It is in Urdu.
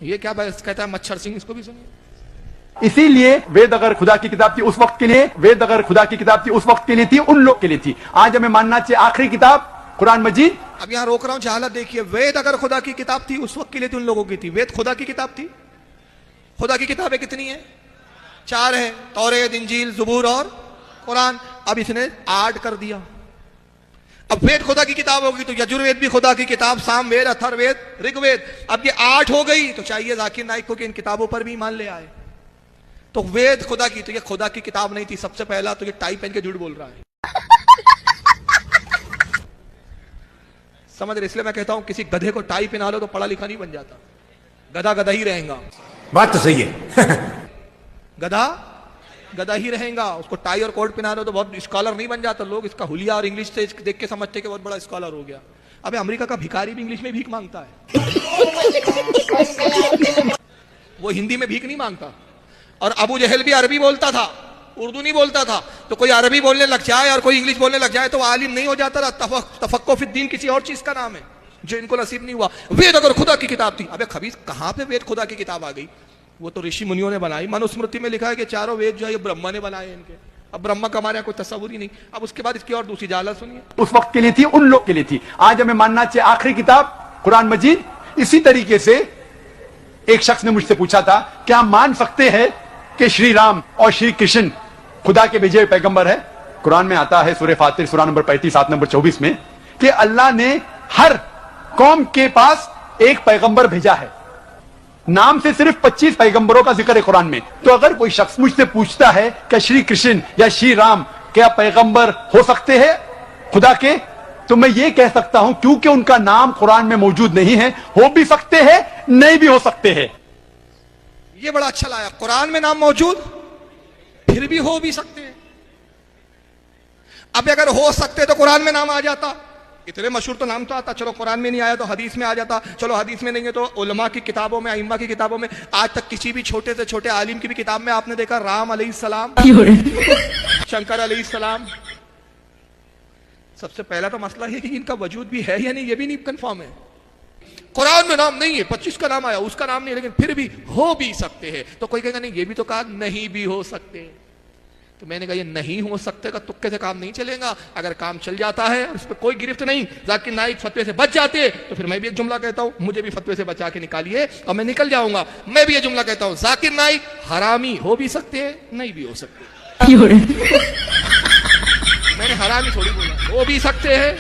یہ کیا بات کہتا ہے مچھر سنگھ، اس کو بھی سنیے. اسی لیے وید اگر خدا کی کتاب تھی اس وقت کے لیے، وید اگر خدا کی کتاب تھی اس وقت کے لیے تھی، ان لوگ کے لیے تھی. آج ہمیں ماننا چاہیے آخری کتاب قرآن مجید. اب یہاں روک رہا ہوں، جہالت دیکھیے. وید اگر خدا کی کتاب تھی اس وقت کے لیے تھی، ان لوگوں کی تھی. وید خدا کی کتاب تھی. خدا کی کتابیں کتنی ہیں؟ 4 ہیں، توریت، انجیل، زبور اور قرآن. اب اس نے آڈ کر دیا. اب وید خدا کی کتاب ہوگی تو یجروید بھی خدا کی کتاب، سام وید، اتھر وید، رگ وید. اب یہ 8 ہو گئی تو چاہیے ذاکر نائک کو کہ ان کتابوں پر بھی ایمان لے آئے. تو وید خدا کی، تو یہ خدا کی کتاب نہیں تھی. سب سے پہلا تو یہ ٹائی پہن کے جھوٹ بول رہا ہے. سمجھ رہے؟ اس لیے میں کہتا ہوں کسی گدھے کو ٹائی پہنا لو تو پڑھا لکھا نہیں بن جاتا. گدھا گدھا ہی رہے گا. بات تو صحیح ہے. گدھا گدھا ہی رہے گا. اس کو ٹائی اور کوٹ پہنا دو تو بہت اسکالر نہیں بن جاتا. لوگ اس کا حلیہ اور انگلش سے دیکھ کے سمجھتے کہ بہت بڑا اسکالر ہو گیا. ابے امریکہ کا بھکاری بھی انگلش میں بھیک مانگتا ہے. وہ ہندی میں بھیک نہیں مانگتا. اور ابو جہل بھی عربی بولتا تھا، اردو نہیں بولتا تھا. تو کوئی عربی بولنے لگ جائے اور کوئی انگلش بولنے لگ جائے تو عالم نہیں ہو جاتا. تفقہ فی الدین کسی اور چیز کا نام ہے جو ان کو نصیب نہیں ہوا. وید اگر خدا کی کتاب تھی. ابے خبیث، کہاں پہ وید خدا کی کتاب آ گئی؟ وہ تو رشی منیوں نے بنائی. منوسمرتی میں لکھا ہے کہ 4 وید جو ہے یہ برہما نے بنائے ان کے. اب برہما کا ہمارے یہاں کوئی تصور ہی نہیں. اب اس کے بعد اس کی اور دوسری جہالت سنیے. اس وقت کے لیے تھی، ان لوگ کے لیے تھی. آج ہمیں ماننا چاہیے آخری کتاب قرآن مجید. اسی طریقے سے ایک شخص نے مجھ سے پوچھا تھا کیا ہم مان سکتے ہیں کہ شری رام اور شری کرشن خدا کے بھیجے پیغمبر ہے؟ قرآن میں آتا ہے سورہ فاتر سورہ نمبر 35 آیت نمبر 24 میں کہ اللہ نے ہر قوم کے پاس ایک پیغمبر بھیجا ہے. نام سے صرف 25 پیغمبروں کا ذکر ہے قرآن میں. تو اگر کوئی شخص مجھ سے پوچھتا ہے کہ شری کرشن یا شری رام کیا پیغمبر ہو سکتے ہیں خدا کے، تو میں یہ کہہ سکتا ہوں کیونکہ ان کا نام قرآن میں موجود نہیں ہے، ہو بھی سکتے ہیں نہیں بھی ہو سکتے ہیں. یہ بڑا اچھا لایا. قرآن میں نام موجود، پھر بھی ہو بھی سکتے ہیں. اب اگر ہو سکتے تو قرآن میں نام آ جاتا. اتنے مشہور تو نام تو آتا. چلو قرآن میں نہیں آیا تو حدیث میں آ جاتا. چلو حدیث میں نہیں ہے تو علماء کی کتابوں میں، ائمہ کی کتابوں میں. آج تک کسی بھی چھوٹے سے چھوٹے عالم کی بھی کتاب میں آپ نے دیکھا رام علیہ السلام، شنکر علیہ السلام. سب سے پہلا تو مسئلہ ہے کہ ان کا وجود بھی ہے یا نہیں، یہ بھی نہیں کنفرم ہے. قرآن میں نام نہیں ہے، 25 کا نام آیا، اس کا نام نہیں، لیکن پھر بھی ہو بھی سکتے ہیں. تو کوئی کہے گا نہیں، یہ بھی تو کہا نہیں بھی ہو سکتے. تو میں نے کہا یہ نہیں ہو سکتے کا تکے سے کام نہیں چلے گا. اگر کام چل جاتا ہے اور اس پہ کوئی گرفت نہیں، ذاکر نائک فتوے سے بچ جاتے، تو پھر میں بھی ایک جملہ کہتا ہوں مجھے بھی فتوے سے بچا کے نکالیے اور میں نکل جاؤں گا. میں بھی یہ جملہ کہتا ہوں ذاکر نائک حرامی ہو بھی سکتے ہیں نہیں بھی ہو سکتے. میں نے حرامی تھوڑی بولا، ہو بھی سکتے ہیں.